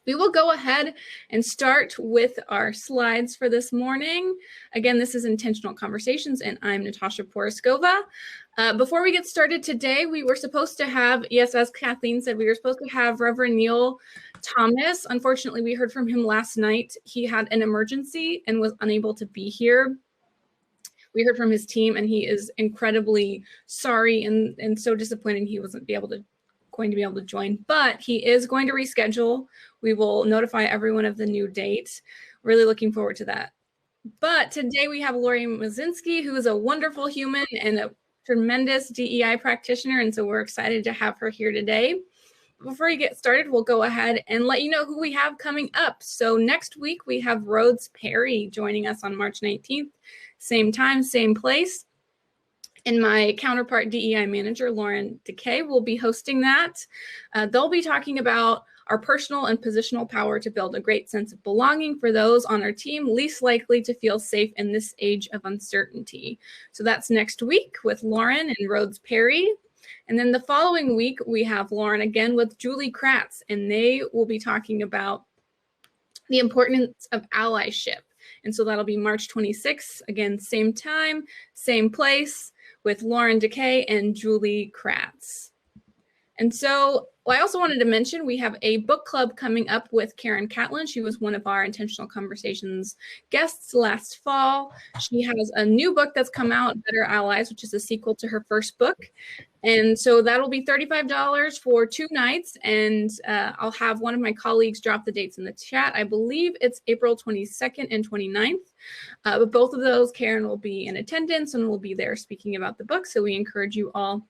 We will go ahead and start with our slides for this morning. Again, this is Intentional Conversations, and I'm Natasha Porizkova. Before we get started today, we were supposed to have, yes, as Kathleen said, we were supposed to have Reverend Neil Thomas. Unfortunately, we heard from him last night. He had an emergency and was unable to be here. We heard from his team, and he is incredibly sorry and so disappointed he wasn't going to be able to join, but he is going to reschedule. We will notify everyone of the new date. Really looking forward to that. But today we have Laurie Muszynski, who is a wonderful human and a tremendous DEI practitioner, and so we're excited to have her here today. Before we get started, we'll go ahead and let you know who we have coming up. So next week we have Rhodes Perry joining us on March 19th, same time, same place. And my counterpart DEI manager, Lauren DeKay, will be hosting that. They'll be talking about our personal and positional power to build a great sense of belonging for those on our team least likely to feel safe in this age of uncertainty. So that's next week with Lauren and Rhodes Perry. And then the following week, we have Lauren again with Julie Kratz, and they will be talking about the importance of allyship. And so that'll be March 26th, again, same time, same place, with Lauren DeKay and Julie Kratz. And so I also wanted to mention we have a book club coming up with Karen Catlin. She was one of our Intentional Conversations guests last fall. She has a new book that's come out, Better Allies, which is a sequel to her first book. And so that'll be $35 for 2 nights. And I'll have one of my colleagues drop the dates in the chat. I believe it's April 22nd and 29th. But both of those, Karen will be in attendance and will be there speaking about the book. So we encourage you all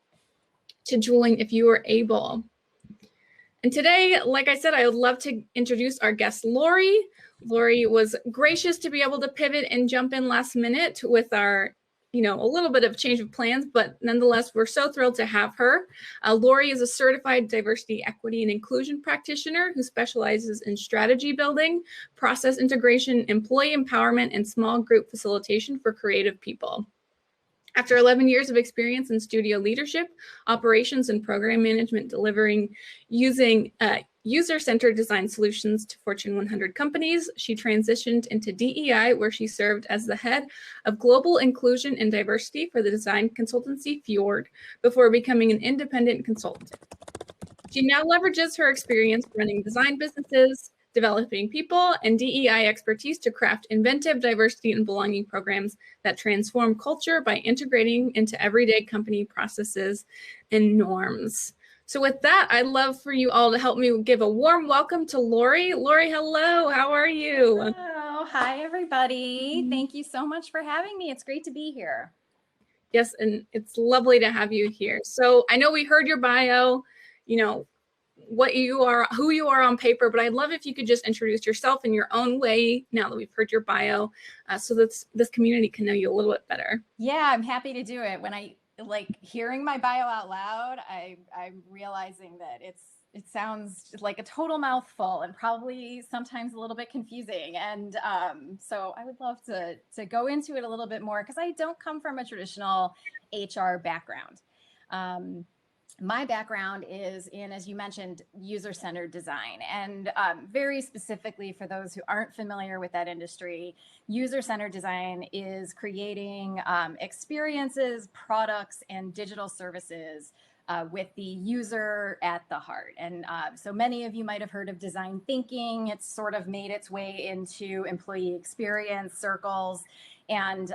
to join if you are able. And today, like I said, I would love to introduce our guest, Laurie. Laurie was gracious to be able to pivot and jump in last minute with our, a little bit of change of plans, but nonetheless, we're so thrilled to have her. Laurie is a certified diversity, equity, and inclusion practitioner who specializes in strategy building, process integration, employee empowerment, and small group facilitation for creative people. After 11 years of experience in studio leadership, operations, and program management, delivering using user-centered design solutions to Fortune 100 companies, she transitioned into DEI, where she served as the head of global inclusion and diversity for the design consultancy Fjord, before becoming an independent consultant. She now leverages her experience running design businesses, developing people, and DEI expertise to craft inventive diversity and belonging programs that transform culture by integrating into everyday company processes and norms. So with that, I'd love for you all to help me give a warm welcome to Laurie. Laurie, hello, how are you? Hello, hi everybody. Thank you so much for having me. It's great to be here. Yes, and it's lovely to have you here. So I know we heard your bio, what you are, who you are on paper, but I'd love if you could just introduce yourself in your own way now that we've heard your bio, so that this community can know you a little bit better. Yeah, I'm happy to do it. When I hearing my bio out loud, I'm realizing that it sounds like a total mouthful and probably sometimes a little bit confusing. And so I would love to go into it a little bit more, because I don't come from a traditional HR background. My background is in, as you mentioned, user-centered design. And very specifically, for those who aren't familiar with that industry, user-centered design is creating experiences, products, and digital services with the user at the heart. And so many of you might have heard of design thinking. It's sort of made its way into employee experience circles. And,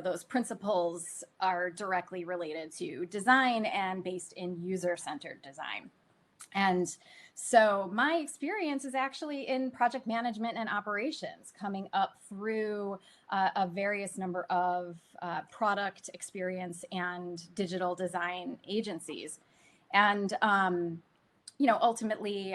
those principles are directly related to design and based in user-centered design. And so my experience is actually in project management and operations, coming up through a various number of product experience and digital design agencies. And, ultimately,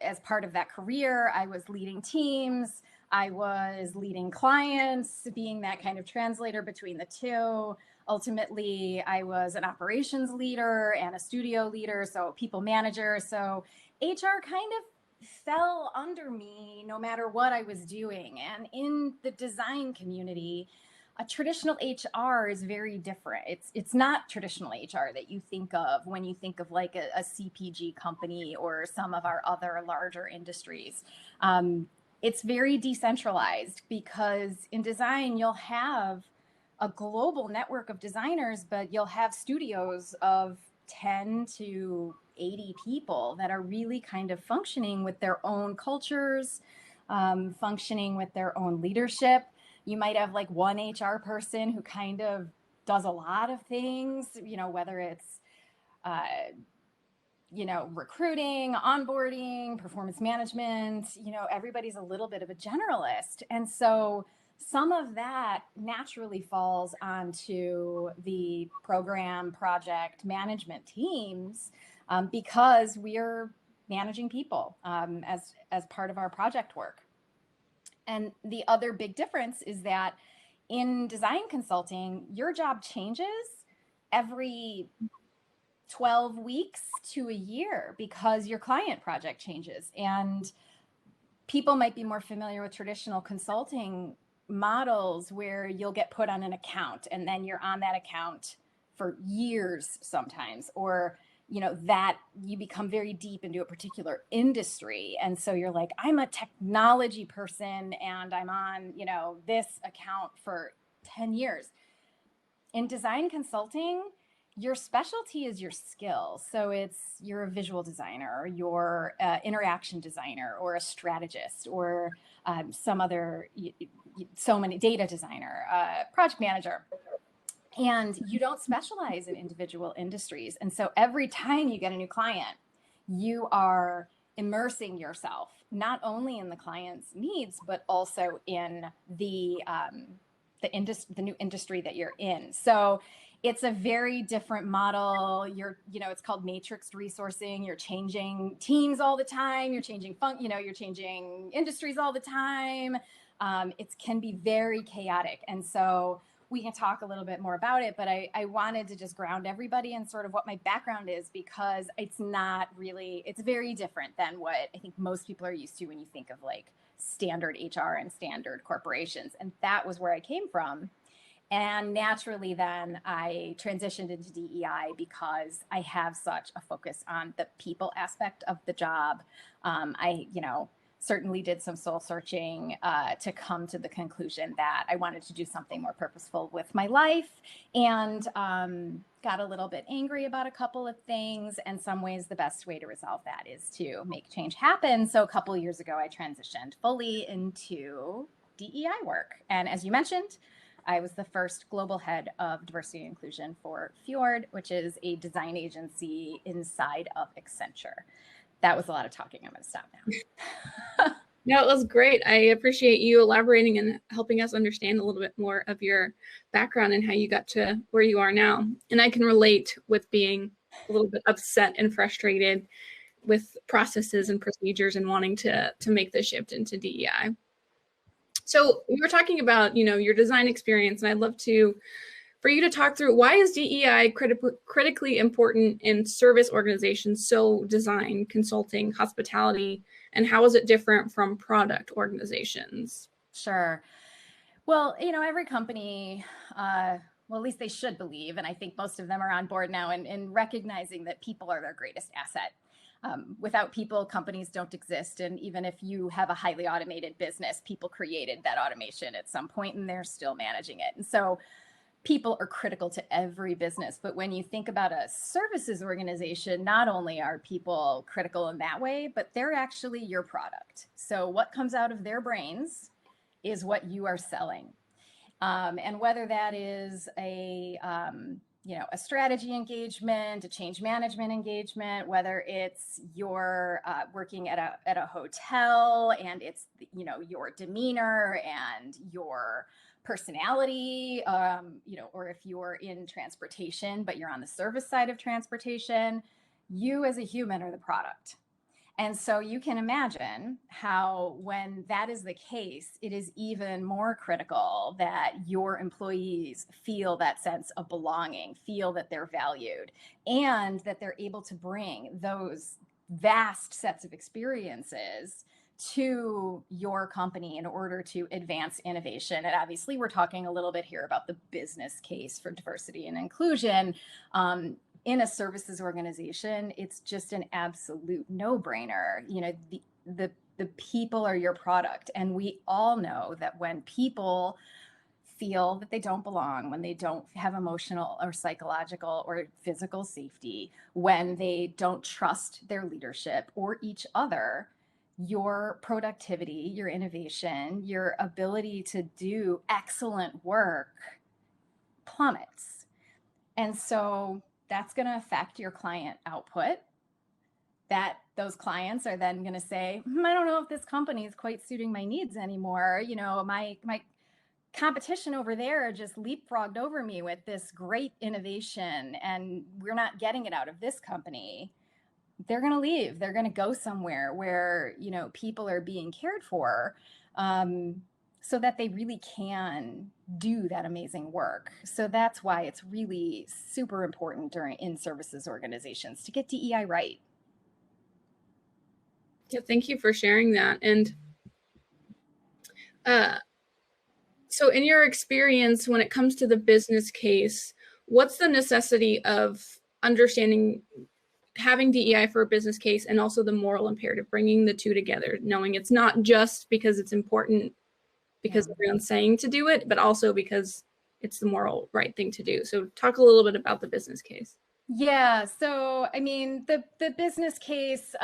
as part of that career, I was leading teams. I was leading clients, being that kind of translator between the two. Ultimately, I was an operations leader and a studio leader, so people manager. So HR kind of fell under me no matter what I was doing. And in the design community, A traditional HR is very different. It's not traditional HR that you think of when you think of like a CPG company or some of our other larger industries. It's very decentralized because in design, you'll have a global network of designers, but you'll have studios of 10 to 80 people that are really kind of functioning with their own cultures, functioning with their own leadership. You might have like one HR person who kind of does a lot of things, whether it's, recruiting, onboarding, performance management, everybody's a little bit of a generalist. And so some of that naturally falls onto the program project management teams because we're managing people as part of our project work. And the other big difference is that in design consulting, your job changes every 12 weeks to a year because your client project changes. And people might be more familiar with traditional consulting models where you'll get put on an account and then you're on that account for years sometimes, or that you become very deep into a particular industry. And so you're like, I'm a technology person and I'm on, this account for 10 years. In design consulting, your specialty is your skill. So you're a visual designer, you're an interaction designer, or a strategist, or so many data designer, project manager. And you don't specialize in individual industries. And so every time you get a new client, you are immersing yourself, not only in the client's needs, but also in the new industry that you're in. So it's a very different model. It's called matrixed resourcing. You're changing teams all the time. You're changing you're changing industries all the time. It can be very chaotic. And so we can talk a little bit more about it, but I wanted to just ground everybody in sort of what my background is, because it's very different than what I think most people are used to when you think of like standard HR and standard corporations. And that was where I came from. And naturally, then I transitioned into DEI because I have such a focus on the people aspect of the job. I certainly did some soul searching to come to the conclusion that I wanted to do something more purposeful with my life, and got a little bit angry about a couple of things. And some ways the best way to resolve that is to make change happen. So a couple of years ago, I transitioned fully into DEI work. And as you mentioned, I was the first global head of diversity and inclusion for Fjord, which is a design agency inside of Accenture. That was a lot of talking. I'm going to stop now. No, it was great. I appreciate you elaborating and helping us understand a little bit more of your background and how you got to where you are now. And I can relate with being a little bit upset and frustrated with processes and procedures and wanting to make the shift into DEI. So we were talking about, your design experience, and I'd love for you to talk through, why is DEI critically important in service organizations, so design, consulting, hospitality, and how is it different from product organizations? Sure. Well, every company, well, at least they should believe, and I think most of them are on board now in recognizing that people are their greatest asset. Without people, companies don't exist. And even if you have a highly automated business, people created that automation at some point and they're still managing it. And so people are critical to every business. But when you think about a services organization, not only are people critical in that way, but they're actually your product. So what comes out of their brains is what you are selling. And whether that is a strategy engagement, a change management engagement, whether it's you're working at a hotel and it's, your demeanor and your personality, or if you're in transportation, but you're on the service side of transportation, you as a human are the product. And so you can imagine how when that is the case, it is even more critical that your employees feel that sense of belonging, feel that they're valued, and that they're able to bring those vast sets of experiences to your company in order to advance innovation. And obviously, we're talking a little bit here about the business case for diversity and inclusion. In a services organization, it's just an absolute no-brainer. You know, the people are your product. And we all know that when people feel that they don't belong, when they don't have emotional or psychological or physical safety, when they don't trust their leadership or each other, your productivity, your innovation, your ability to do excellent work plummets. And so that's going to affect your client output. That those clients are then going to say, I don't know if this company is quite suiting my needs anymore. You know, my competition over there just leapfrogged over me with this great innovation, and we're not getting it out of this company. They're going to leave. They're going to go somewhere where, you know, people are being cared for, so that they really can do that amazing work. So that's why it's really super important in services organizations to get DEI right. Yeah, thank you for sharing that. And so in your experience, when it comes to the business case, what's the necessity of understanding having DEI for a business case and also the moral imperative, bringing the two together, knowing it's not just because it's important because everyone's saying to do it, but also because it's the moral right thing to do. So talk a little bit about the business case. Yeah. So, I mean, the business case,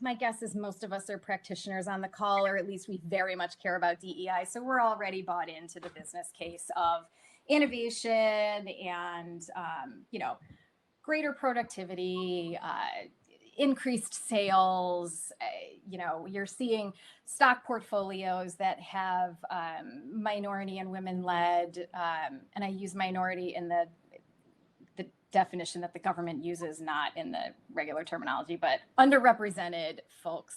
my guess is most of us are practitioners on the call, or at least we very much care about DEI. So we're already bought into the business case of innovation and, you know, greater productivity, increased sales. You know, you're seeing stock portfolios that have minority and women led, and I use minority in the definition that the government uses, not in the regular terminology, but underrepresented folks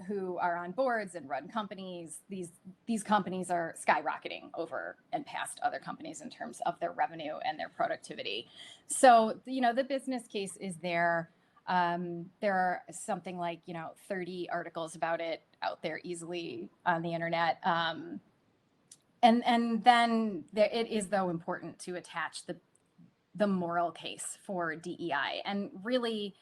who are on boards and run companies. These companies are skyrocketing over and past other companies in terms of their revenue and their productivity. So, you know, the business case is there. There are something like, you know, 30 articles about it out there easily on the internet. And then it is, though, important to attach the moral case for DEI. And really,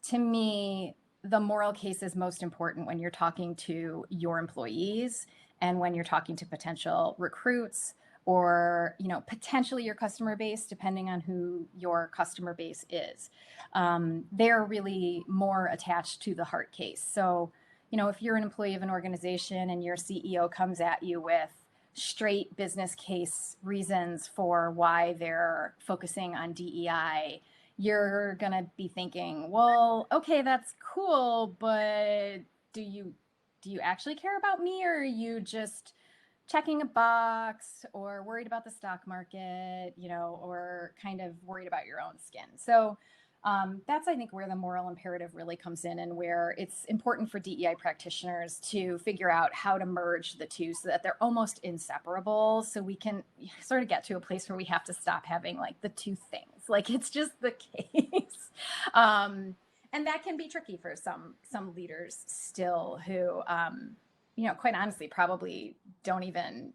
to me, the moral case is most important when you're talking to your employees and when you're talking to potential recruits or, you know, potentially your customer base, depending on who your customer base is. They're really more attached to the heart case. So, you know, if you're an employee of an organization and your CEO comes at you with straight business case reasons for why they're focusing on DEI, you're going to be thinking, well, okay, that's cool, but do you actually care about me, or are you just checking a box or worried about the stock market, you know, or kind of worried about your own skin? So that's, I think, where the moral imperative really comes in, and where it's important for DEI practitioners to figure out how to merge the two so that they're almost inseparable. So we can sort of get to a place where we have to stop having like the two things, like it's just the case. And that can be tricky for some leaders still who, you know, quite honestly, probably don't even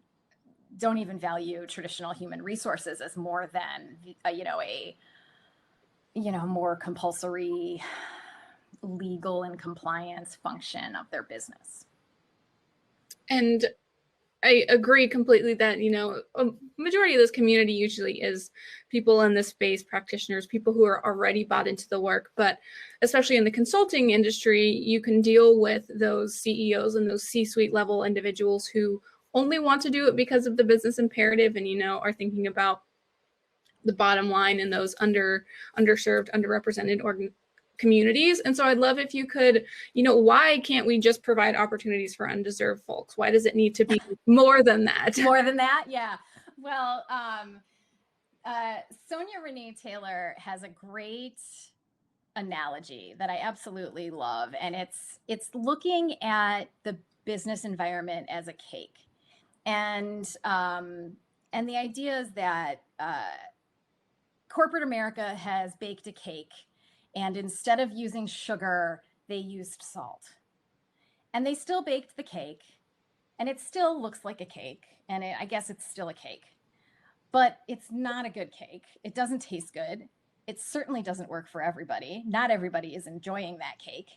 value traditional human resources as more than, a more compulsory legal and compliance function of their business. And I agree completely that, you know, a majority of this community usually is people in this space, practitioners, people who are already bought into the work. But especially in the consulting industry, you can deal with those CEOs and those C-suite level individuals who only want to do it because of the business imperative and, you know, are thinking about the bottom line in those underserved, underrepresented communities. And so I'd love if you could, you know, why can't we just provide opportunities for undeserved folks? Why does it need to be more than that? More than that? Yeah. Well, Sonia Renee Taylor has a great analogy that I absolutely love. And it's looking at the business environment as a cake. And the idea is that corporate America has baked a cake, and instead of using sugar, they used salt. And they still baked the cake, and it still looks like a cake, and I guess it's still a cake, but it's not a good cake. It doesn't taste good. It certainly doesn't work for everybody. Not everybody is enjoying that cake.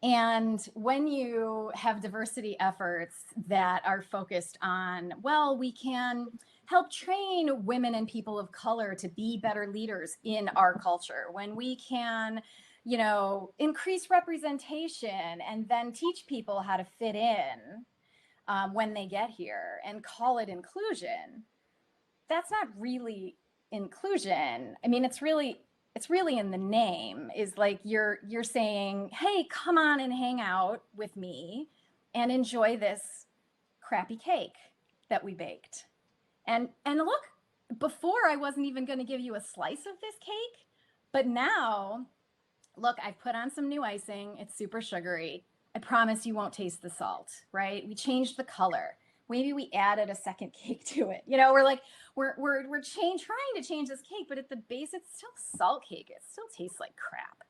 And when you have diversity efforts that are focused on, well, we can help train women and people of color to be better leaders in our culture, when we can, increase representation and then teach people how to fit in when they get here and call it inclusion, that's not really inclusion. I mean, it's really in the name. Is like you're saying, hey, come on and hang out with me and enjoy this crappy cake that we baked. And look, before I wasn't even going to give you a slice of this cake, but now look, I've put on some new icing. It's super sugary. I promise you won't taste the salt, right? We changed the color. Maybe we added a second cake to it. We're like, we're trying to change this cake, but at the base, it's still salt cake. It still tastes like crap.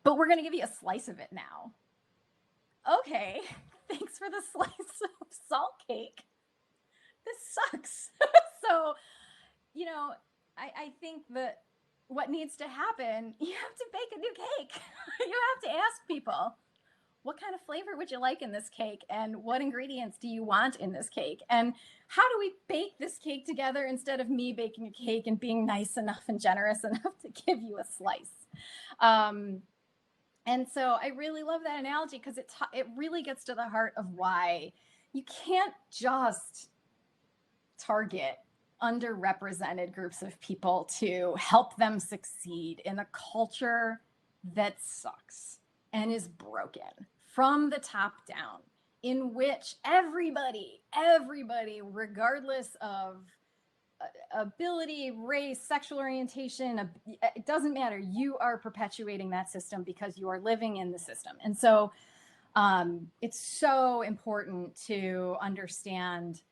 But we're going to give you a slice of it now. Okay, thanks for the slice of salt cake. This sucks. So, I think that what needs to happen, you have to bake a new cake. You have to ask people, what kind of flavor would you like in this cake? And what ingredients do you want in this cake? And how do we bake this cake together instead of me baking a cake and being nice enough and generous enough to give you a slice? And so I really love that analogy because it really gets to the heart of why you can't just target underrepresented groups of people to help them succeed in a culture that sucks and is broken from the top down, in which everybody, regardless of ability, race, sexual orientation, it doesn't matter. You are perpetuating that system because you are living in the system. And so it's so important to understand,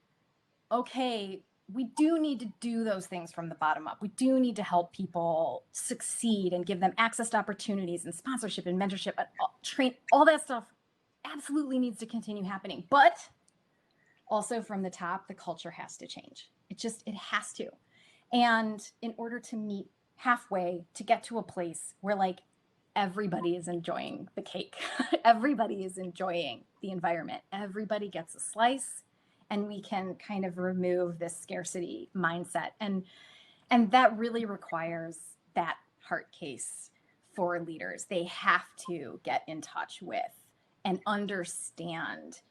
okay, we do need to do those things from the bottom up. We do need to help people succeed and give them access to opportunities and sponsorship and mentorship and train. All that stuff absolutely needs to continue happening. But also from the top, the culture has to change. It has to. And in order to meet halfway, to get to a place where like everybody is enjoying the cake, everybody is enjoying the environment, everybody gets a slice, and we can kind of remove this scarcity mindset. And that really requires that heart case for leaders. They have to get in touch with and understand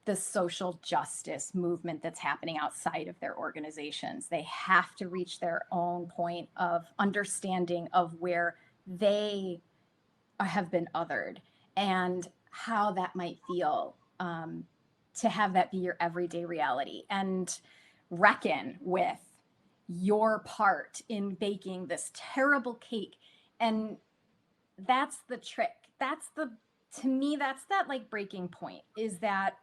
the social justice movement that's happening outside of their organizations. They have to reach their own point of understanding of where they have been othered and how that might feel to have that be your everyday reality, and reckon with your part in baking this terrible cake. And that's the trick. To me, that's that like breaking point, is that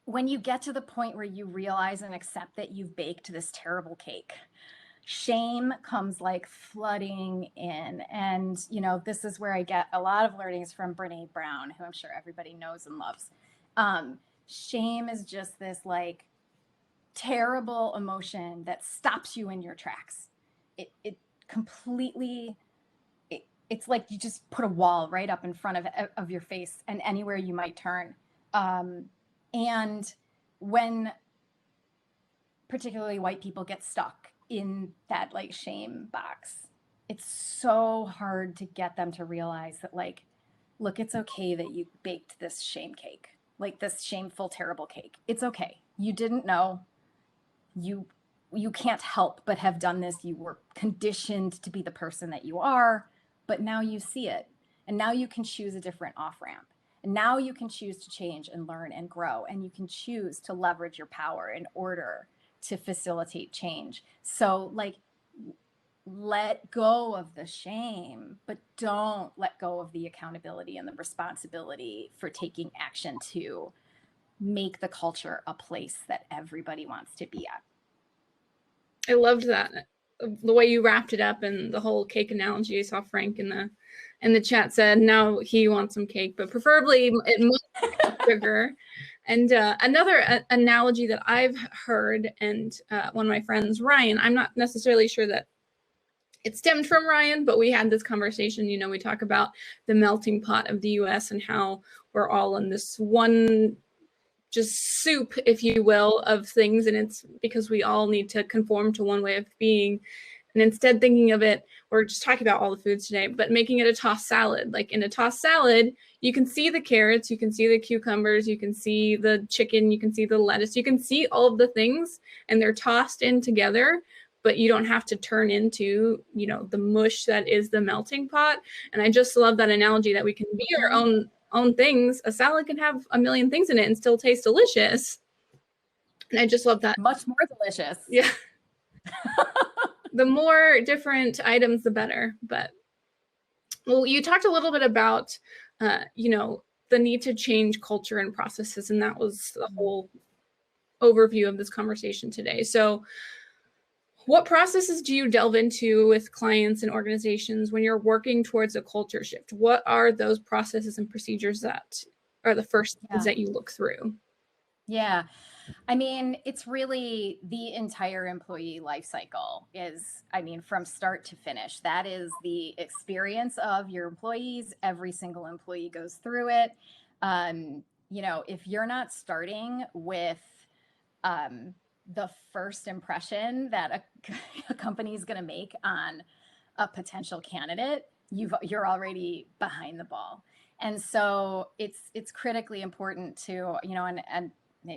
when you get to the point where you realize and accept that you've baked this terrible cake, shame comes like flooding in. And, this is where I get a lot of learnings from Brene Brown, who I'm sure everybody knows and loves. Shame is just this like terrible emotion that stops you in your tracks. It completely, it's like you just put a wall right up in front of your face and anywhere you might turn. And when particularly white people get stuck in that like shame box, it's so hard to get them to realize that like, look, it's okay that you baked this shame cake, like this shameful, terrible cake. It's okay. You didn't know. You can't help but have done this. You were conditioned to be the person that you are, but now you see it. And now you can choose a different off-ramp. And now you can choose to change and learn and grow. And you can choose to leverage your power in order to facilitate change. So like, let go of the shame, but don't let go of the accountability and the responsibility for taking action to make the culture a place that everybody wants to be at. I loved that. the way you wrapped it up and the whole cake analogy. I saw Frank in the chat said now he wants some cake, but preferably it must be sugar. And another analogy that I've heard, and one of my friends, Ryan, I'm not necessarily sure that it stemmed from Ryan, but we had this conversation. You know, we talk about the melting pot of the US and how we're all in this one just soup, if you will, of things. And it's because we all need to conform to one way of being. And instead thinking of it, we're just talking about all the foods today, but making it a tossed salad. Like in a tossed salad, you can see the carrots, you can see the cucumbers, you can see the chicken, you can see the lettuce, you can see all of the things, and they're tossed in together, but you don't have to turn into, you know, the mush that is the melting pot. And I just love that analogy that we can be our own things. A salad can have a million things in it and still taste delicious. And I just love that. Much more delicious. Yeah. The more different items, the better. But well, you talked a little bit about, you know, the need to change culture and processes, and that was the whole overview of this conversation today. So what processes do you delve into with clients and organizations when you're working towards a culture shift? What are those processes and procedures that are the first things that you look through? Yeah. I mean, it's really the entire employee life cycle is, I mean, from start to finish. That is the experience of your employees. Every single employee goes through it. You know, if you're not starting with the first impression that a company is going to make on a potential candidate, you're already behind the ball. And so it's critically important to, you know, and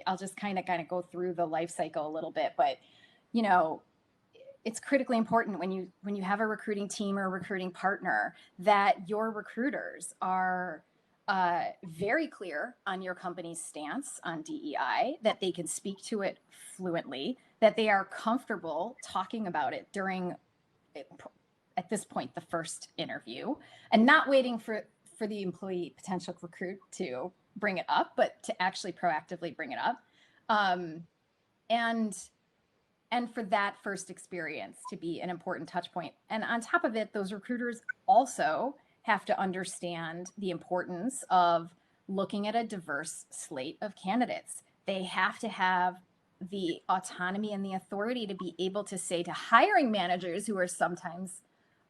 I'll just kind of go through the life cycle a little bit, but you know, it's critically important when you have a recruiting team or a recruiting partner that your recruiters are very clear on your company's stance on DEI, that they can speak to it fluently, that they are comfortable talking about it during, at this point, the first interview, and not waiting for the employee potential recruit to bring it up, but to actually proactively bring it up. And for that first experience to be an important touch point. And on top of it, those recruiters also have to understand the importance of looking at a diverse slate of candidates. They have to have the autonomy and the authority to be able to say to hiring managers who are sometimes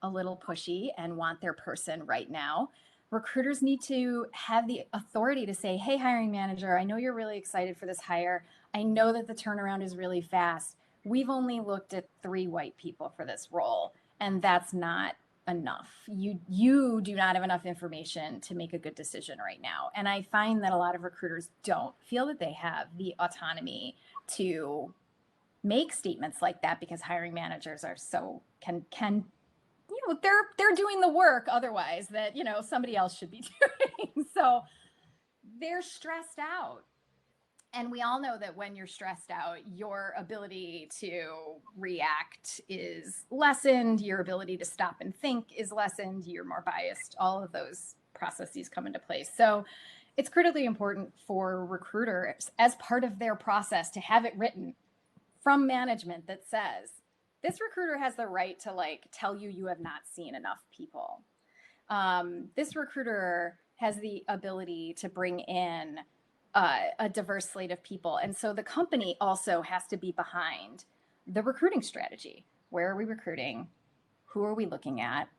a little pushy and want their person right now, recruiters need to have the authority to say, hey, hiring manager, I know you're really excited for this hire. I know that the turnaround is really fast. We've only looked at 3 white people for this role, and that's not enough. You do not have enough information to make a good decision right now. And I find that a lot of recruiters don't feel that they have the autonomy to make statements like that because hiring managers are so can you know, they're doing the work otherwise that, you know, somebody else should be doing. So they're stressed out. And we all know that when you're stressed out, your ability to react is lessened, your ability to stop and think is lessened, you're more biased, all of those processes come into place. So it's critically important for recruiters as part of their process to have it written from management that says, this recruiter has the right to tell you have not seen enough people. This recruiter has the ability to bring in a diverse slate of people. And so the company also has to be behind the recruiting strategy. Where are we recruiting? Who are we looking at?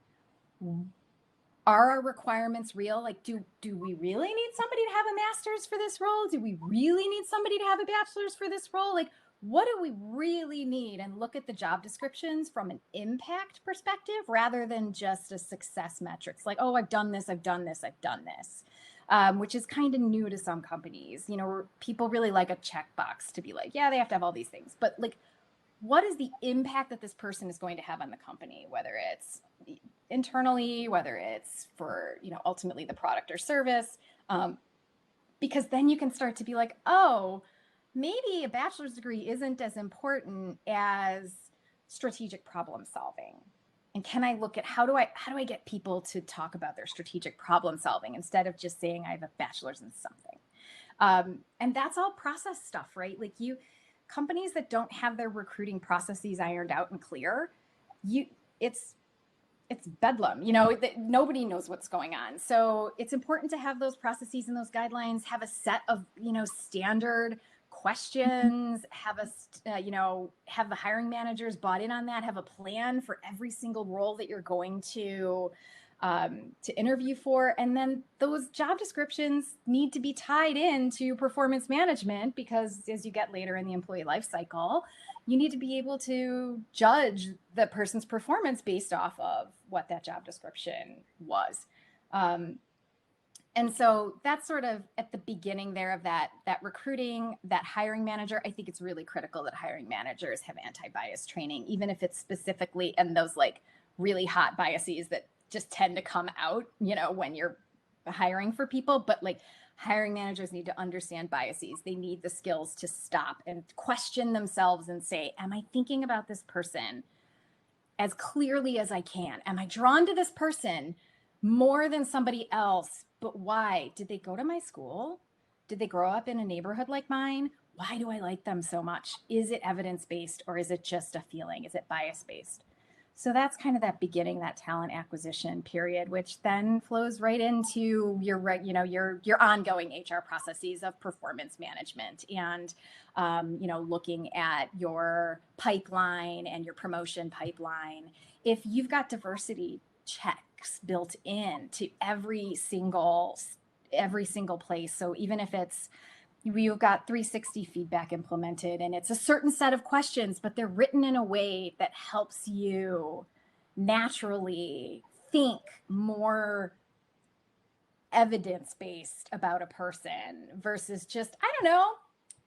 Are our requirements real? Do we really need somebody to have a master's for this role? Do we really need somebody to have a bachelor's for this role? What do we really need? And look at the job descriptions from an impact perspective rather than just a success metrics. Oh, I've done this, I've done this, I've done this, which is kind of new to some companies. You know, people really like a checkbox to be yeah, they have to have all these things. But what is the impact that this person is going to have on the company, whether it's internally, whether it's for, you know, ultimately the product or service? Because then you can start to be oh, maybe a bachelor's degree isn't as important as strategic problem solving. And can I look at how do I get people to talk about their strategic problem solving instead of just saying I have a bachelor's in something? And that's all process stuff, right? Companies that don't have their recruiting processes ironed out and clear it's bedlam, you know, that nobody knows what's going on. So it's important to have those processes and those guidelines, have a set of, you know, standard questions, have have the hiring managers bought in on that, have a plan for every single role that you're going to interview for. And then those job descriptions need to be tied into performance management, because as you get later in the employee life cycle, you need to be able to judge the person's performance based off of what that job description was. And so that's sort of at the beginning there of that recruiting, that hiring manager. I think it's really critical that hiring managers have anti-bias training, even if it's specifically and those like really hot biases that just tend to come out, you know, when you're hiring for people. But like hiring managers need to understand biases. They need the skills to stop and question themselves and say, am I thinking about this person as clearly as I can? Am I drawn to this person more than somebody else? But why? Did they go to my school? Did they grow up in a neighborhood like mine? Why do I like them so much? Is it evidence-based, or is it just a feeling? Is it bias-based? So that's kind of that beginning, that talent acquisition period, which then flows right into your ongoing HR processes of performance management and, looking at your pipeline and your promotion pipeline. If you've got diversity checks built in to every single place, so even if it's we've got 360 feedback implemented and it's a certain set of questions, but they're written in a way that helps you naturally think more evidence-based about a person versus just, I don't know,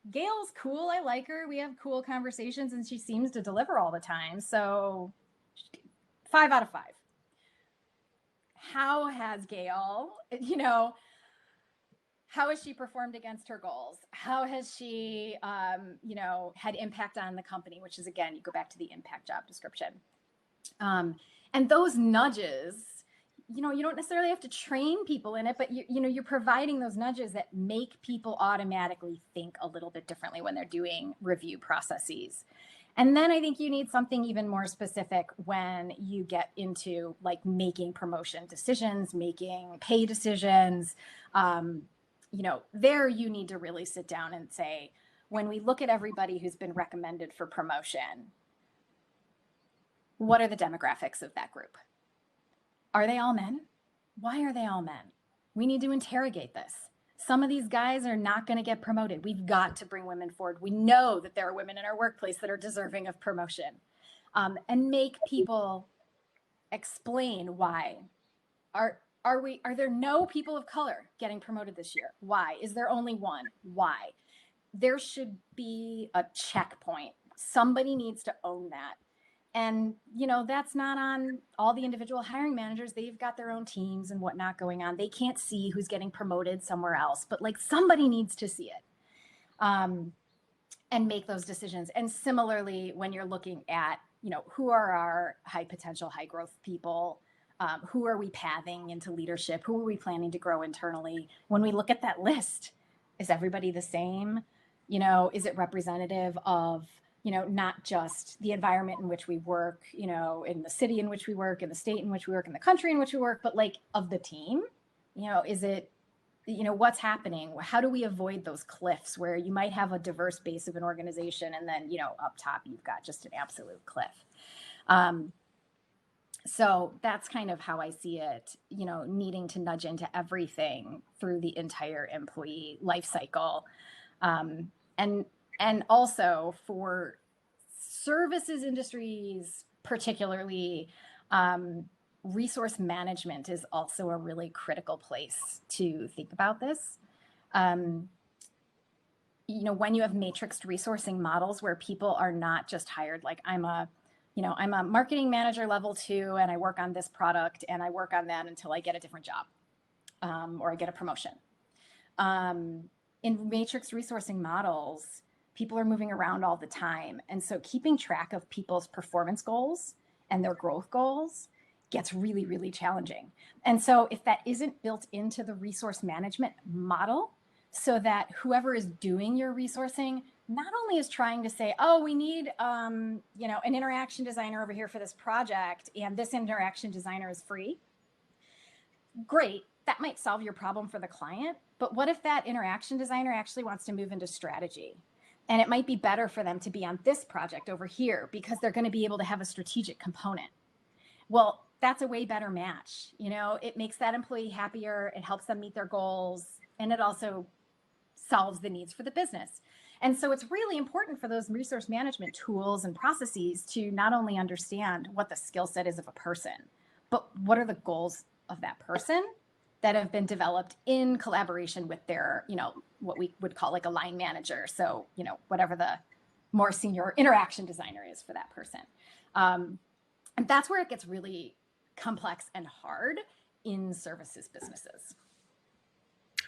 Gail's cool, I like her, we have cool conversations and she seems to deliver all the time, so 5 out of 5. How has Gail, how has she performed against her goals? How has she, had impact on the company, which is, again, you go back to the impact job description. And those nudges, you don't necessarily have to train people in it, but you're providing those nudges that make people automatically think a little bit differently when they're doing review processes. And then I think you need something even more specific when you get into like making promotion decisions, making pay decisions. There you need to really sit down and say, when we look at everybody who's been recommended for promotion, what are the demographics of that group? Are they all men? Why are they all men? We need to interrogate this. Some of these guys are not going to get promoted. We've got to bring women forward. We know that there are women in our workplace that are deserving of promotion, and make people explain why. Are there no people of color getting promoted this year? Why? Is there only one? Why? There should be a checkpoint. Somebody needs to own that. And, that's not on all the individual hiring managers. They've got their own teams and whatnot going on. They can't see who's getting promoted somewhere else, but like somebody needs to see it, and make those decisions. And similarly, when you're looking at, who are our high potential, high growth people, who are we pathing into leadership? Who are we planning to grow internally? When we look at that list, is everybody the same? Is it representative of, not just the environment in which we work, in the city in which we work, in the state in which we work, in the country in which we work, but like of the team? Is it, what's happening? How do we avoid those cliffs where you might have a diverse base of an organization and then, up top, you've got just an absolute cliff. So that's kind of how I see it, needing to nudge into everything through the entire employee life cycle. And also for services industries, particularly, resource management is also a really critical place to think about this. When you have matrixed resourcing models where people are not just hired, like I'm a marketing manager level 2 and I work on this product and I work on that until I get a different job, or I get a promotion. In matrix resourcing models, people are moving around all the time. And so keeping track of people's performance goals and their growth goals gets really, really challenging. And so if that isn't built into the resource management model, so that whoever is doing your resourcing not only is trying to say, oh, we need, you know, an interaction designer over here for this project, and this interaction designer is free. Great, that might solve your problem for the client, but what if that interaction designer actually wants to move into strategy? And it might be better for them to be on this project over here because they're going to be able to have a strategic component. Well, that's a way better match. You know, it makes that employee happier, it helps them meet their goals, and it also solves the needs for the business. And so it's really important for those resource management tools and processes to not only understand what the skill set is of a person, but what are the goals of that person that have been developed in collaboration with their, you know, what we would call like a line manager. So, you know, whatever the more senior interaction designer is for that person. And that's where it gets really complex and hard in services businesses.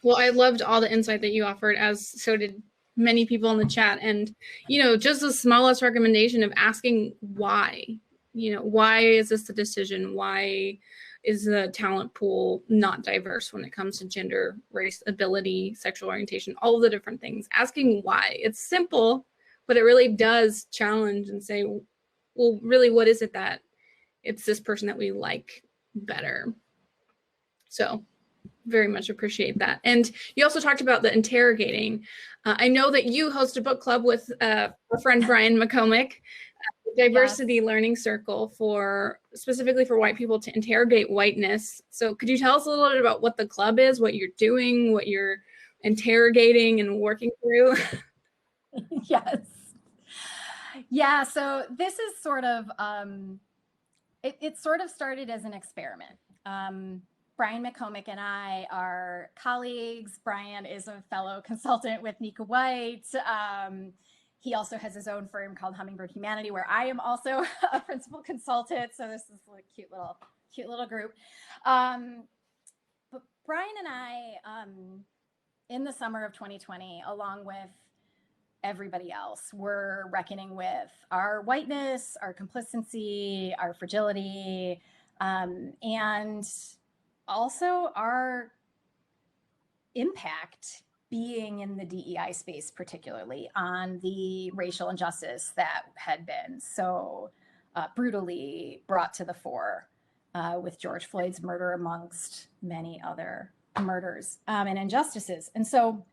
Well, I loved all the insight that you offered, as so did many people in the chat. And, you know, just the smallest recommendation of asking why, you know, why is this the decision? Why is the talent pool not diverse when it comes to gender, race, ability, sexual orientation, all of the different things? Asking why. It's simple, but it really does challenge and say, well, really, what is it that it's this person that we like better? So very much appreciate that. And you also talked about the interrogating. I know that you host a book club with a friend, Brian McCormick, Diversity Learning Circle, for specifically for white people to interrogate whiteness. So could you tell us a little bit about what the club is, what you're doing, what you're interrogating and working through? Yes. Yeah, so this is sort of, it sort of started as an experiment. Brian McCormick and I are colleagues. Brian is a fellow consultant with Nika White. He also has his own firm called Hummingbird Humanity, where I am also a principal consultant. So this is a cute little group. But Brian and I, in the summer of 2020, along with everybody else, were reckoning with our whiteness, our complicity, our fragility, and also our impact being in the DEI space, particularly on the racial injustice that had been so brutally brought to the fore with George Floyd's murder, amongst many other murders and injustices. And so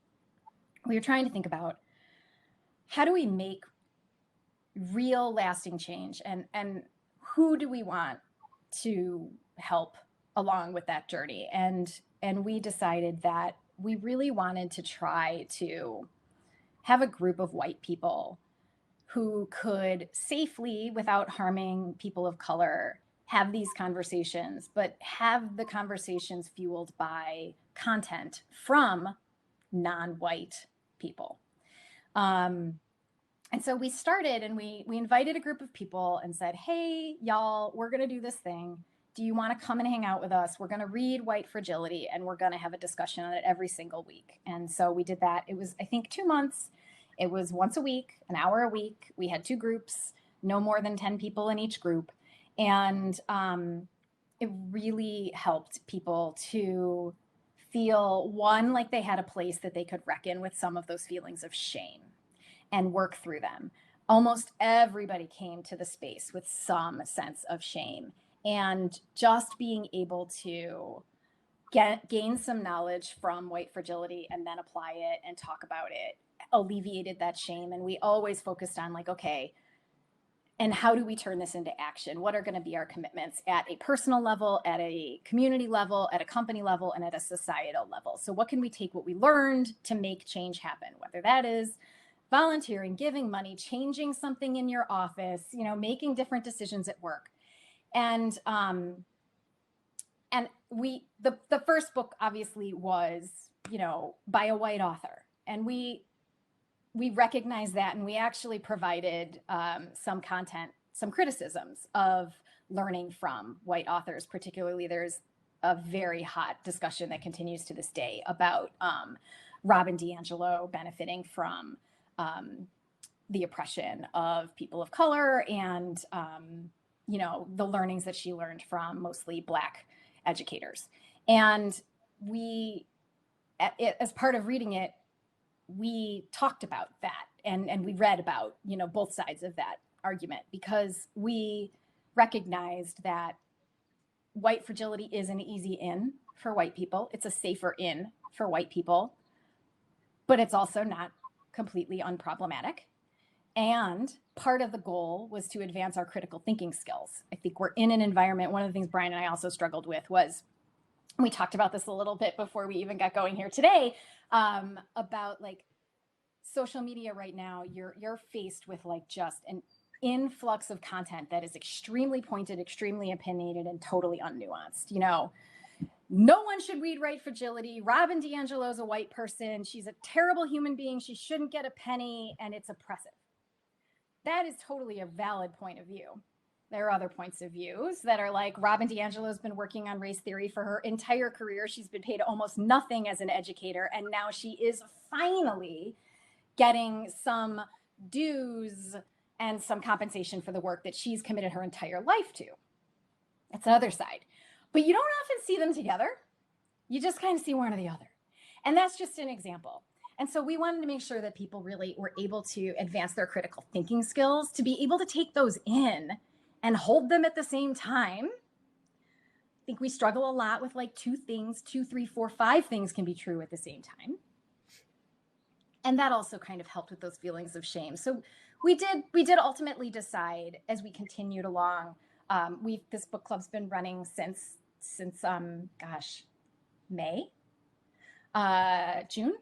we were trying to think about, how do we make real lasting change, and who do we want to help along with that journey? And we decided that we really wanted to try to have a group of white people who could safely, without harming people of color, have these conversations, but have the conversations fueled by content from non-white people. And so we started, and we invited a group of people and said, hey, y'all, we're going to do this thing. Do you want to come and hang out with us? We're going to read White Fragility, and we're going to have a discussion on it every single week. And so we did that. It was, I think, 2 months. It was once a week, an hour a week. We had 2 groups, no more than 10 people in each group. And it really helped people to feel, one, like they had a place that they could reckon with some of those feelings of shame and work through them. Almost everybody came to the space with some sense of shame. And just being able to gain some knowledge from White Fragility and then apply it and talk about it alleviated that shame. And we always focused on, like, okay, and how do we turn this into action? What are going to be our commitments at a personal level, at a community level, at a company level, and at a societal level? So what can we take what we learned to make change happen? Whether that is volunteering, giving money, changing something in your office, you know, making different decisions at work. And we, the first book obviously was, you know, by a white author. And we recognized that, and we actually provided some content, some criticisms of learning from white authors. Particularly, there's a very hot discussion that continues to this day about Robin DiAngelo benefiting from the oppression of people of color and, you know, the learnings that she learned from mostly Black educators. And we, as part of reading it, we talked about that and we read about, both sides of that argument, because we recognized that white fragility is an easy in for white people. It's a safer in for white people, but it's also not completely unproblematic. And part of the goal was to advance our critical thinking skills. I think we're in an environment, one of the things Brian and I also struggled with was, we talked about this a little bit before we even got going here today, about like social media right now, you're faced with like just an influx of content that is extremely pointed, extremely opinionated, and totally unnuanced. No one should read White Fragility. Robin DiAngelo is a white person. She's a terrible human being. She shouldn't get a penny, and it's oppressive. That is totally a valid point of view. There are other points of views that are like, Robin DiAngelo has been working on race theory for her entire career. She's been paid almost nothing as an educator, and now she is finally getting some dues and some compensation for the work that she's committed her entire life to. That's the other side. But you don't often see them together. You just kind of see one or the other. And that's just an example. And so we wanted to make sure that people really were able to advance their critical thinking skills, to be able to take those in and hold them at the same time. I think we struggle a lot with like 2 things, 2, 3, 4, 5 things can be true at the same time. And that also kind of helped with those feelings of shame. So we did ultimately decide, as we continued along, this book club's been running since May, June,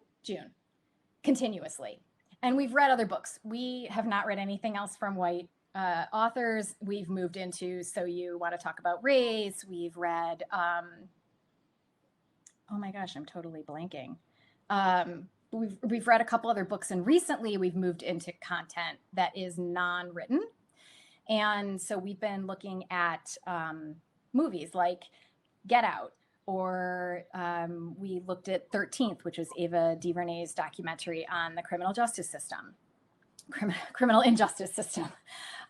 continuously. And we've read other books. We have not read anything else from white authors. We've moved into So You Want to Talk About Race. We've read, oh my gosh, I'm totally blanking. We've read a couple other books, and recently we've moved into content that is non-written. And so we've been looking at movies like Get Out, or we looked at 13th, which was Ava DuVernay's documentary on the criminal justice system, criminal injustice system.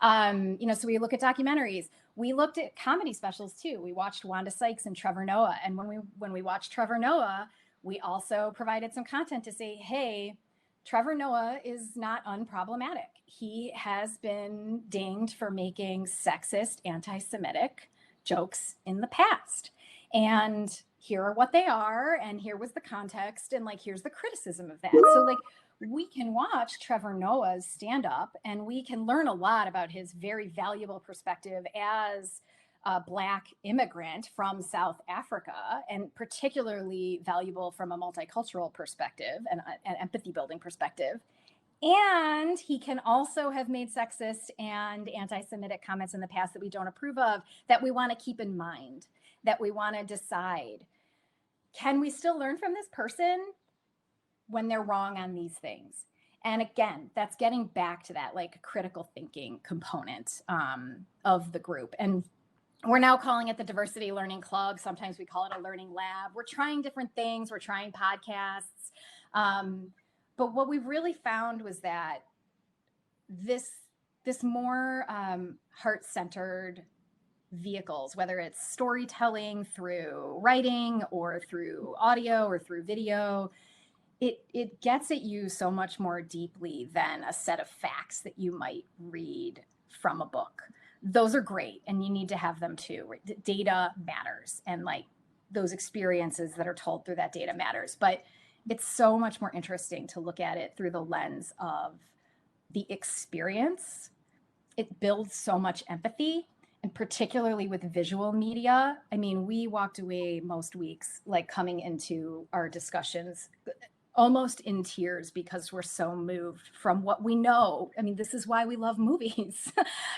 So we look at documentaries. We looked at comedy specials too. We watched Wanda Sykes and Trevor Noah. And when we watched Trevor Noah, we also provided some content to say, hey, Trevor Noah is not unproblematic. He has been dinged for making sexist, anti-Semitic jokes in the past. And here are what they are, and here was the context, and like, here's the criticism of that. So like, we can watch Trevor Noah's stand-up, and we can learn a lot about his very valuable perspective as a Black immigrant from South Africa, and particularly valuable from a multicultural perspective and an empathy building perspective. And he can also have made sexist and anti-Semitic comments in the past that we don't approve of, that we want to keep in mind, that we want to decide, can we still learn from this person when they're wrong on these things? And again, that's getting back to that like critical thinking component of the group. And we're now calling it the Diversity Learning Club. Sometimes we call it a learning lab. We're trying different things. We're trying podcasts. But what we've really found was that this more heart-centered vehicles, whether it's storytelling through writing or through audio or through video, it gets at you so much more deeply than a set of facts that you might read from a book. Those are great, and you need to have them too. Right? Data matters, and like those experiences that are told through that data matters. But it's so much more interesting to look at it through the lens of the experience. It builds so much empathy, and particularly with visual media. I mean, we walked away most weeks like coming into our discussions almost in tears because we're so moved from what we know. I mean, this is why we love movies,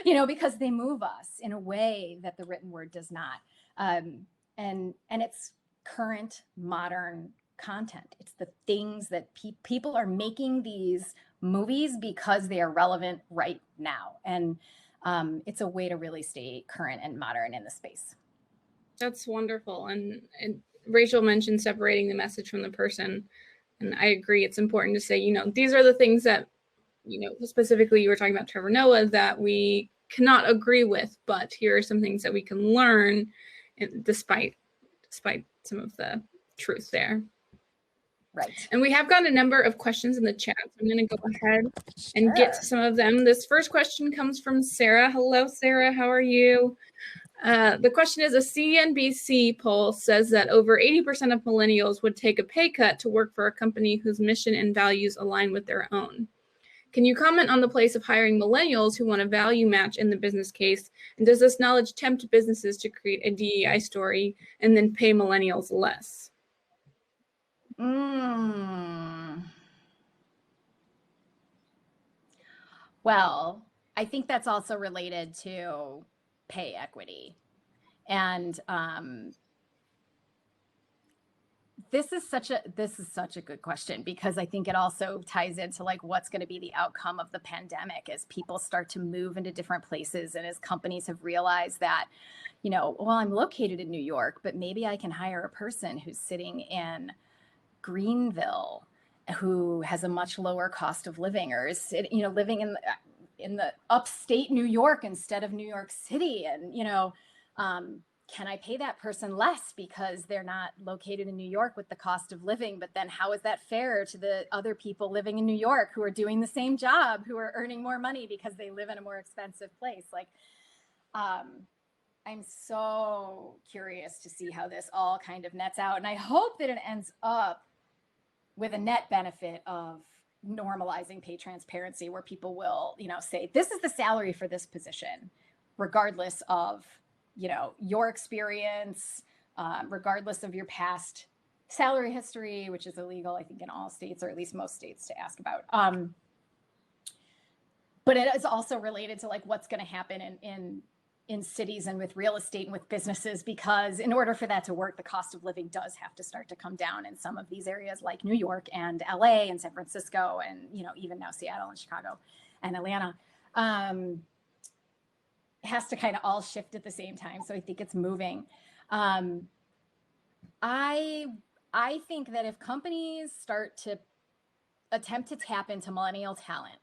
because they move us in a way that the written word does not. And it's current modern content. It's the things that people are making these movies because they are relevant right now. And it's a way to really stay current and modern in the space. That's wonderful. And Rachel mentioned separating the message from the person. And I agree. It's important to say, these are the things that, specifically you were talking about Trevor Noah, that we cannot agree with, but here are some things that we can learn despite some of the truth there. Right. And we have got a number of questions in the chat. So I'm going to go ahead and get to some of them. This first question comes from Sarah. Hello, Sarah. How are you? The question is, a CNBC poll says that over 80% of millennials would take a pay cut to work for a company whose mission and values align with their own. Can you comment on the place of hiring millennials who want a value match in the business case? And does this knowledge tempt businesses to create a DEI story and then pay millennials less? Well, I think that's also related to pay equity. And this is such a good question, because I think it also ties into like what's going to be the outcome of the pandemic as people start to move into different places, and as companies have realized that, well, I'm located in New York, but maybe I can hire a person who's sitting in Greenville who has a much lower cost of living, or is living in the upstate New York instead of New York City, and can I pay that person less because they're not located in New York with the cost of living? But then how is that fair to the other people living in New York who are doing the same job, who are earning more money because they live in a more expensive place? Like, I'm so curious to see how this all kind of nets out. And I hope that it ends up with a net benefit of normalizing pay transparency, where people will, say, this is the salary for this position, regardless of your experience, regardless of your past salary history, which is illegal, I think, in all states, or at least most states, to ask about. But it is also related to like what's going to happen in cities and with real estate and with businesses, because in order for that to work, the cost of living does have to start to come down in some of these areas like New York and LA and San Francisco, and even now Seattle and Chicago and Atlanta. Has to kind of all shift at the same time. So I think it's moving. I think that if companies start to attempt to tap into millennial talent,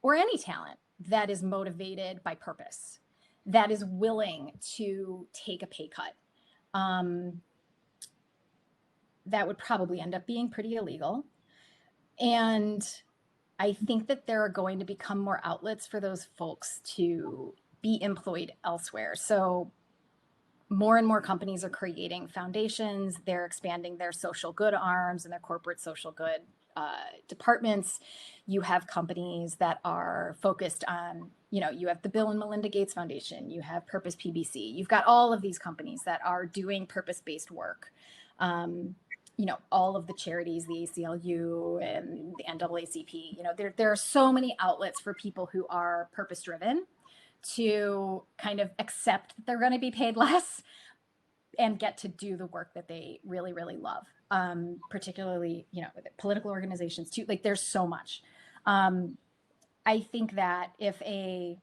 or any talent that is motivated by purpose, that is willing to take a pay cut, that would probably end up being pretty illegal. And I think that there are going to become more outlets for those folks to be employed elsewhere. So more and more companies are creating foundations. They're expanding their social good arms and their corporate social good departments. You have companies that are focused on, you have the Bill and Melinda Gates Foundation, you have Purpose PBC, you've got all of these companies that are doing purpose-based work. All of the charities, the ACLU and the NAACP, there are so many outlets for people who are purpose-driven to kind of accept that they're going to be paid less and get to do the work that they really, really love. Particularly, political organizations too. Like, there's so much. I think that if a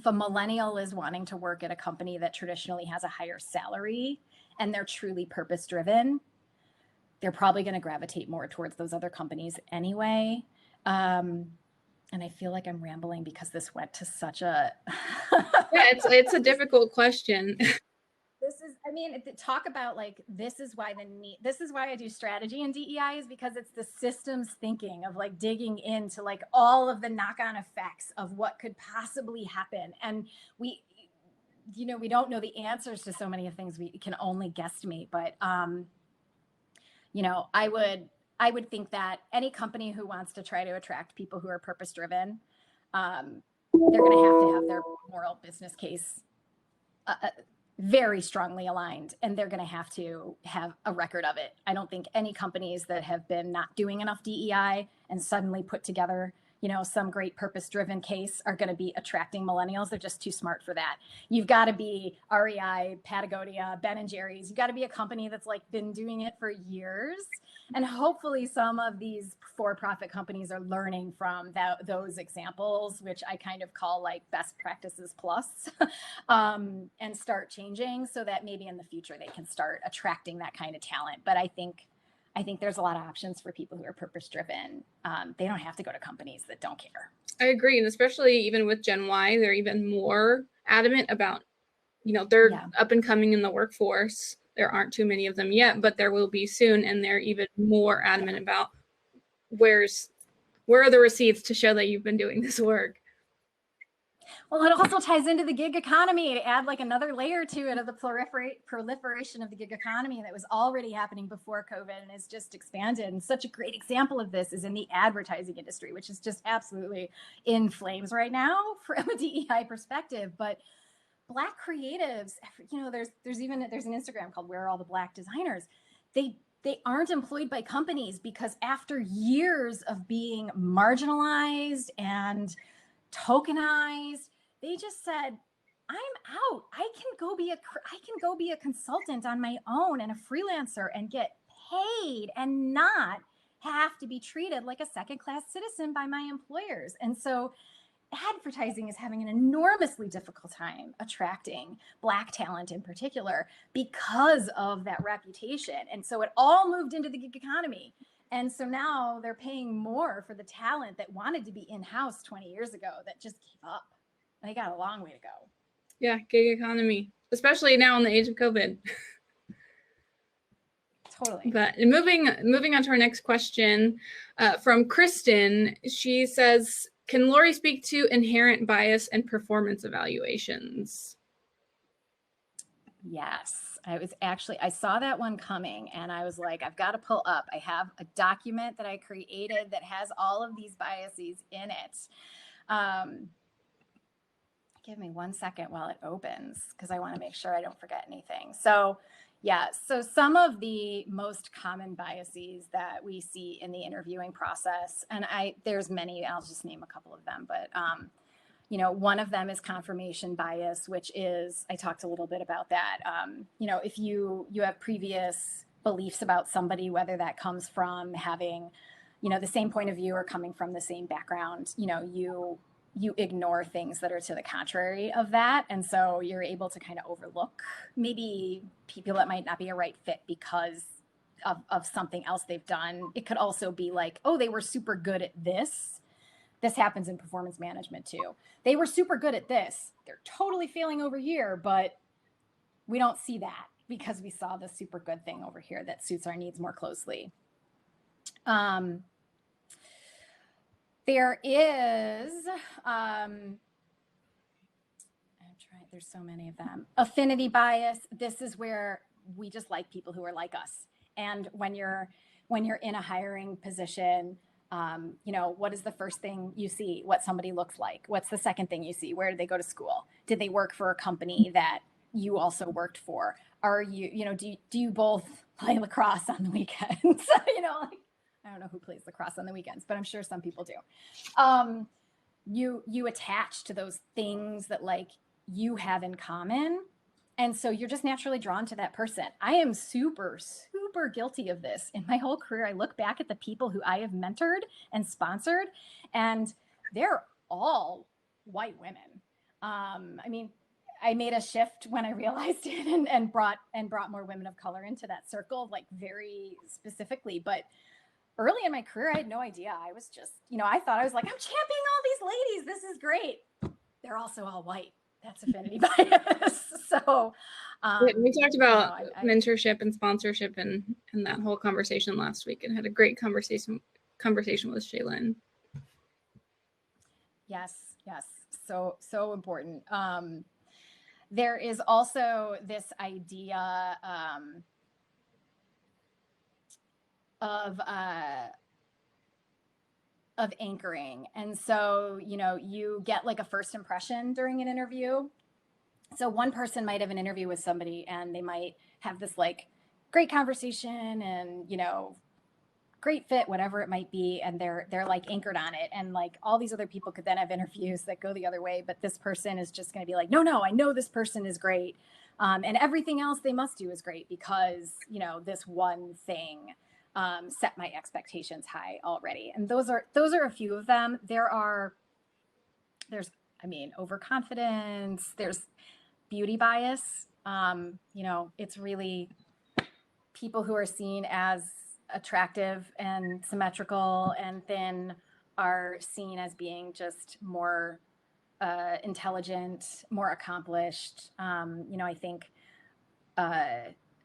millennial is wanting to work at a company that traditionally has a higher salary and they're truly purpose driven, they're probably going to gravitate more towards those other companies anyway. And I feel like I'm rambling because this went to such a yeah, it's a difficult question. Talk about like, this is why I do strategy in DEI, is because it's the systems thinking of like digging into like all of the knock-on effects of what could possibly happen. And we don't know the answers to so many things. We can only guesstimate, but I would think that any company who wants to try to attract people who are purpose driven, they're going to have their moral business case very strongly aligned, and they're going to have a record of it. I don't think any companies that have been not doing enough DEI and suddenly put together, some great purpose-driven case are going to be attracting millennials. They're just too smart for that. You've got to be REI, Patagonia, Ben & Jerry's. You've got to be a company that's like been doing it for years. And hopefully some of these for-profit companies are learning from those examples, which I kind of call like best practices plus, and start changing so that maybe in the future they can start attracting that kind of talent. But I think there's a lot of options for people who are purpose driven. They don't have to go to companies that don't care. I agree. And especially even with Gen Y, they're even more adamant about, they're up and coming in the workforce. there aren't too many of them yet, but there will be soon, and they're even more adamant about where are the receipts to show that you've been doing this work. Well, it also ties into the gig economy to add like another layer to it of the proliferation of the gig economy that was already happening before COVID and has just expanded. And such a great example of this is in the advertising industry, which is just absolutely in flames right now from a DEI perspective. But Black creatives, there's an Instagram called Where Are All the Black Designers? They aren't employed by companies because after years of being marginalized and tokenized, they just said, I'm out. I can go be a consultant on my own and a freelancer and get paid and not have to be treated like a second-class citizen by my employers. And so advertising is having an enormously difficult time attracting Black talent in particular because of that reputation. And so it all moved into the gig economy. And so now they're paying more for the talent that wanted to be in-house 20 years ago that just gave up. And they got a long way to go. Yeah, gig economy, especially now in the age of COVID. Totally. But moving on to our next question from Kristen, she says, can Laurie speak to inherent bias and performance evaluations? Yes. I saw that one coming and I was like, I've got to pull up. I have a document that I created that has all of these biases in it. Give me 1 second while it opens because I want to make sure I don't forget anything. So some of the most common biases that we see in the interviewing process, and there's many, I'll just name a couple of them, but one of them is confirmation bias, which is, I talked a little bit about that. If you have previous beliefs about somebody, whether that comes from having, the same point of view or coming from the same background, you ignore things that are to the contrary of that. And so you're able to kind of overlook maybe people that might not be a right fit because of something else they've done. It could also be like, oh, they were super good at this. This happens in performance management too. They were super good at this. They're totally failing over here, but we don't see that because we saw the super good thing over here that suits our needs more closely. There is, there's so many of them. Affinity bias. This is where we just like people who are like us. And when you're in a hiring position, what is the first thing you see? What somebody looks like? What's the second thing you see? Where did they go to school? Did they work for a company that you also worked for? Are you, do you both play lacrosse on the weekends? I don't know who plays lacrosse on the weekends, but I'm sure some people do. You attach to those things that like you have in common. And so you're just naturally drawn to that person. I am super, super guilty of this. In my whole career, I look back at the people who I have mentored and sponsored, and they're all white women. I made a shift when I realized it and brought more women of color into that circle, like very specifically. But early in my career, I had no idea. I was just, I thought I was like, I'm championing all these ladies. This is great. They're also all white. That's affinity bias. So we talked about mentorship and sponsorship and that whole conversation last week and had a great conversation with Shaylin. Yes. So important. There is also this idea of anchoring. And so, you get like a first impression during an interview. So one person might have an interview with somebody and they might have this like great conversation and, great fit, whatever it might be. And they're like anchored on it. And like all these other people could then have interviews that go the other way. But this person is just going to be like, no, I know this person is great. And everything else they must do is great because, this one thing set my expectations high already. And those are a few of them. There's overconfidence, there's beauty bias. It's really people who are seen as attractive and symmetrical and thin are seen as being just more intelligent, more accomplished. I think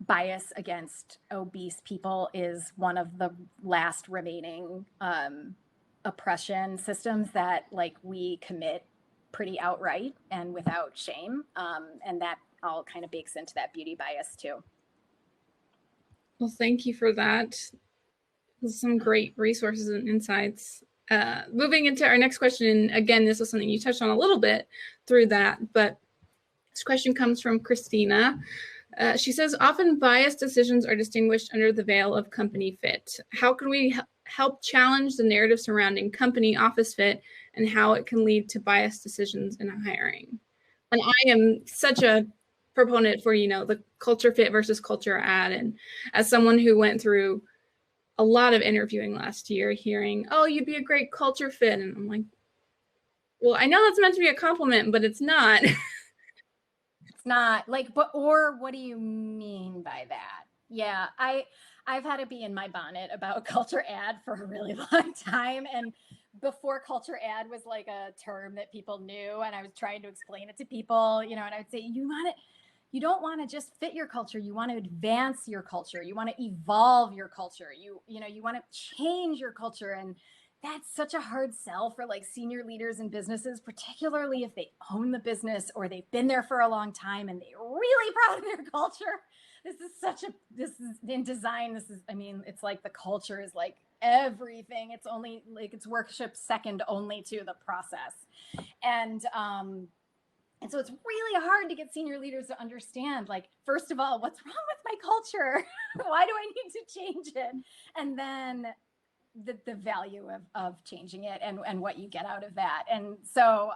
bias against obese people is one of the last remaining oppression systems that like we commit pretty outright and without shame. And that all kind of bakes into that beauty bias too. Well, thank you for that. Some great resources and insights. Moving into our next question, again, this was something you touched on a little bit through that, but this question comes from Christina. She says, often biased decisions are distinguished under the veil of company fit. How can we help challenge the narrative surrounding company office fit and how it can lead to biased decisions in hiring? And I am such a proponent for, the culture fit versus culture ad. And as someone who went through a lot of interviewing last year, hearing, oh, you'd be a great culture fit. And I'm like, well, I know that's meant to be a compliment, but it's not. It's not like, or what do you mean by that? Yeah, I've had to be in my bonnet about culture ad for a really long time. And before culture ad was like a term that people knew, and I was trying to explain it to people, and I would say, you don't want to just fit your culture. You want to advance your culture. You want to evolve your culture. You want to change your culture. And that's such a hard sell for like senior leaders in businesses, particularly if they own the business or they've been there for a long time and they're really proud of their culture. This is in design. It's like the culture is like everything. It's only like it's worship second only to the process. And so it's really hard to get senior leaders to understand, like, first of all, what's wrong with my culture? Why do I need to change it? And then the value of changing it and what you get out of that. And so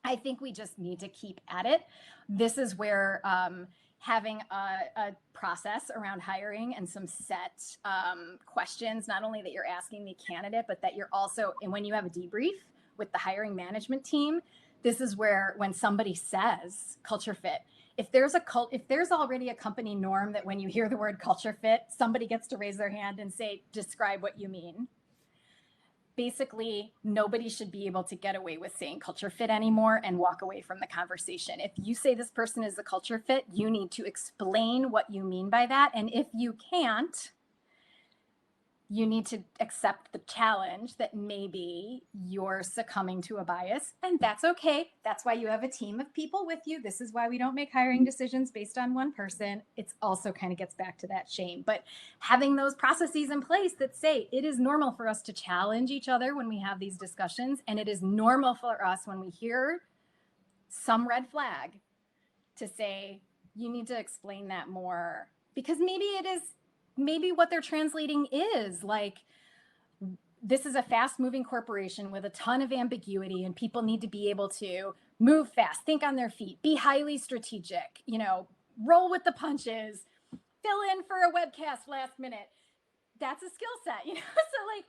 I think we just need to keep at it. This is where having a process around hiring and some set questions, not only that you're asking the candidate, but that you're also, and when you have a debrief with the hiring management team, this is where when somebody says culture fit, if there's already a company norm that when you hear the word culture fit, somebody gets to raise their hand and say, describe what you mean. Basically, nobody should be able to get away with saying culture fit anymore and walk away from the conversation. If you say this person is a culture fit, you need to explain what you mean by that. And if you can't, you need to accept the challenge that maybe you're succumbing to a bias, and that's okay. That's why you have a team of people with you. This is why we don't make hiring decisions based on one person. It's also kind of gets back to that shame, but having those processes in place that say it is normal for us to challenge each other when we have these discussions, and it is normal for us when we hear some red flag to say, you need to explain that more, because maybe what they're translating is like, this is a fast moving corporation with a ton of ambiguity, and people need to be able to move fast, think on their feet, be highly strategic, roll with the punches, fill in for a webcast last minute. That's a skill set, so like,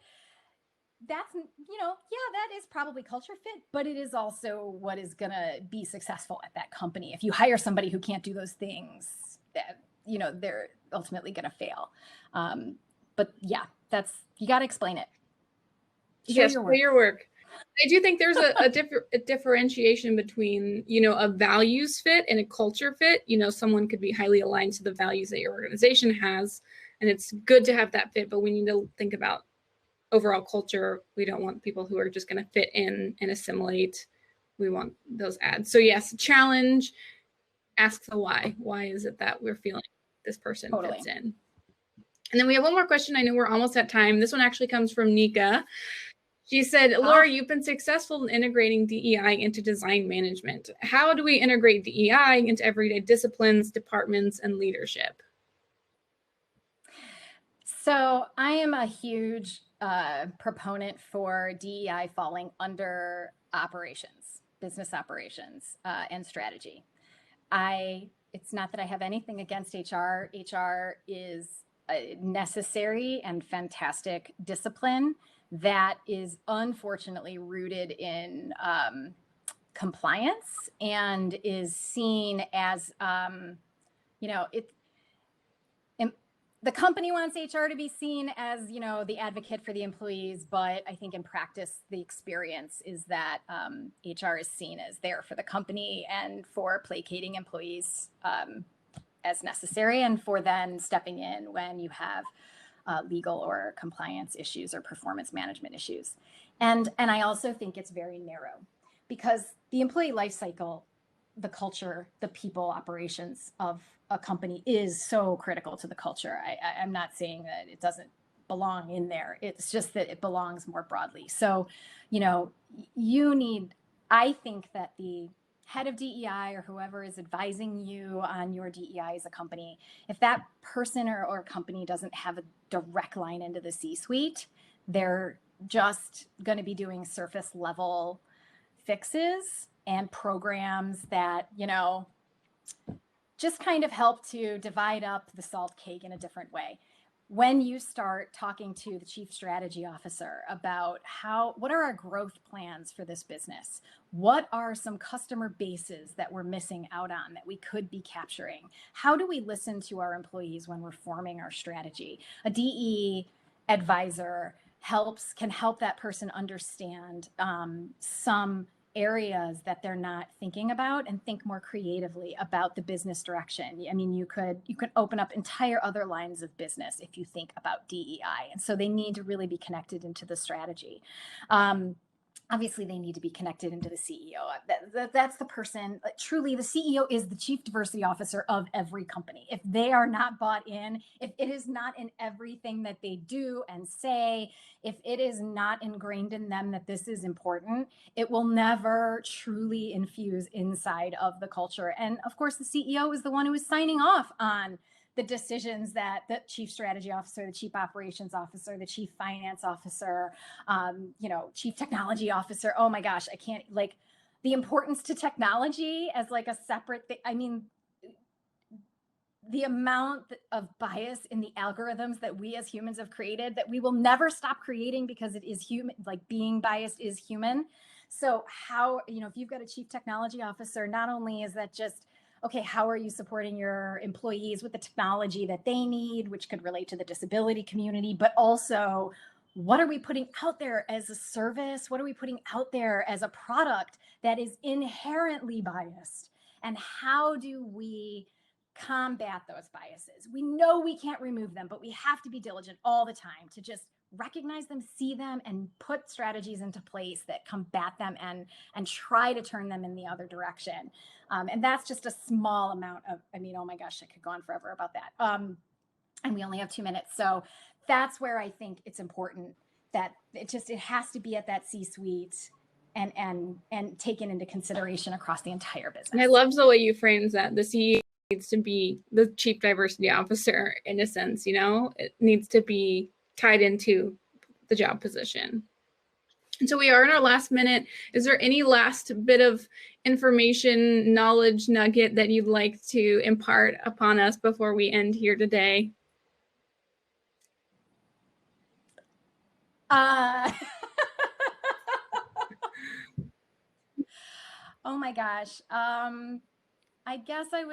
that's, that is probably culture fit, but it is also what is going to be successful at that company. If you hire somebody who can't do those things, they're ultimately going to fail. But yeah, you got to explain it. Show your work. I do think there's a differentiation between, a values fit and a culture fit. Someone could be highly aligned to the values that your organization has, and it's good to have that fit, but we need to think about overall culture. We don't want people who are just going to fit in and assimilate. We want those ads. So yes, challenge, ask the why. Why is it that we're feeling this person fits in? And then we have one more question. I know we're almost at time. This one actually comes from Nika. She said, Laurie, you've been successful in integrating DEI into design management. How do we integrate DEI into everyday disciplines, departments, and leadership? So I am a huge proponent for DEI falling under operations, business operations, and strategy. It's not that I have anything against HR. HR is a necessary and fantastic discipline that is unfortunately rooted in compliance and is seen as, the company wants HR to be seen as, the advocate for the employees, but I think in practice, the experience is that HR is seen as there for the company and for placating employees as necessary, and for then stepping in when you have legal or compliance issues or performance management issues. And I also think it's very narrow, because the employee life cycle, the culture, the people operations of a company is so critical to the culture. I'm not saying that it doesn't belong in there. It's just that it belongs more broadly. So, I think that the head of DEI or whoever is advising you on your DEI as a company, if that person or company doesn't have a direct line into the C-suite, they're just going to be doing surface level fixes and programs that, just kind of help to divide up the salt cake in a different way. When you start talking to the chief strategy officer about what are our growth plans for this business? What are some customer bases that we're missing out on that we could be capturing? How do we listen to our employees when we're forming our strategy? A DE advisor can help that person understand some areas that they're not thinking about and think more creatively about the business direction. I mean, you could open up entire other lines of business if you think about DEI. And so they need to really be connected into the strategy. Obviously, they need to be connected into the CEO. That's the person. Truly, the CEO is the chief diversity officer of every company. If they are not bought in, if it is not in everything that they do and say, if it is not ingrained in them that this is important, it will never truly infuse inside of the culture. And of course, the CEO is the one who is signing off on the decisions that the chief strategy officer, the chief operations officer, the chief finance officer, chief technology officer. Oh my gosh, I can't, the importance to technology as a separate thing. I mean, the amount of bias in the algorithms that we as humans have created that we will never stop creating because it is human, being biased is human. So how, if you've got a chief technology officer, not only is that just, okay, how are you supporting your employees with the technology that they need, which could relate to the disability community, but also what are we putting out there as a service? What are we putting out there as a product that is inherently biased? And how do we combat those biases? We know we can't remove them, but we have to be diligent all the time to just recognize them, see them, and put strategies into place that combat them and try to turn them in the other direction. And that's just a small amount of, oh my gosh, I could go on forever about that. And we only have 2 minutes. So that's where I think it's important that it has to be at that C-suite and taken into consideration across the entire business. And I love the way you framed that. The CEO needs to be the chief diversity officer in a sense, it needs to be tied into the job position. And so we are in our last minute. Is there any last bit of information, knowledge nugget that you'd like to impart upon us before we end here today? Oh my gosh. I guess I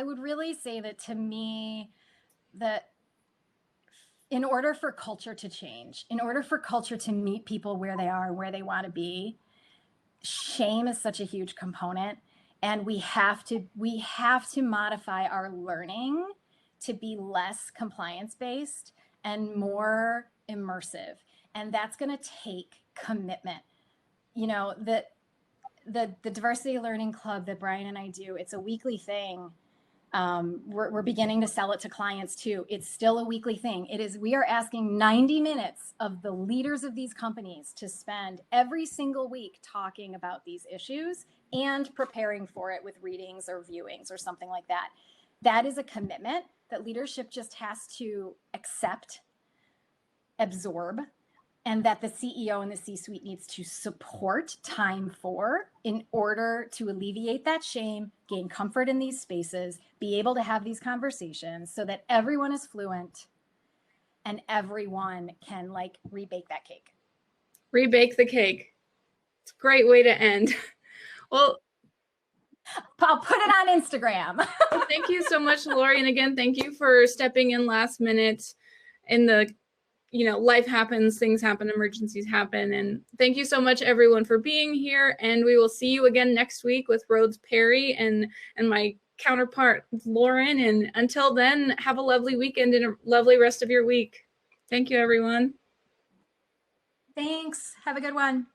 would really say that to me, that in order for culture to change, in order for culture to meet people where they are, where they want to be, shame is such a huge component. And we have to modify our learning to be less compliance-based and more immersive. And that's going to take commitment. The Diversity Learning Club that Brian and I do, it's a weekly thing. We're beginning to sell it to clients too. It's still a weekly thing. We are asking 90 minutes of the leaders of these companies to spend every single week talking about these issues and preparing for it with readings or viewings or something like that. That is a commitment that leadership just has to accept, absorb, and that the CEO and the C-suite needs to support time for in order to alleviate that shame, gain comfort in these spaces, be able to have these conversations so that everyone is fluent and everyone can rebake that cake. Rebake the cake. It's a great way to end. Well, I'll put it on Instagram. Well, thank you so much, Laurie. And again, thank you for stepping in last minute in the you know, life happens, things happen, emergencies happen. And thank you so much, everyone, for being here. And we will see you again next week with Rhodes Perry and my counterpart, Lauren. And until then, have a lovely weekend and a lovely rest of your week. Thank you, everyone. Thanks. Have a good one.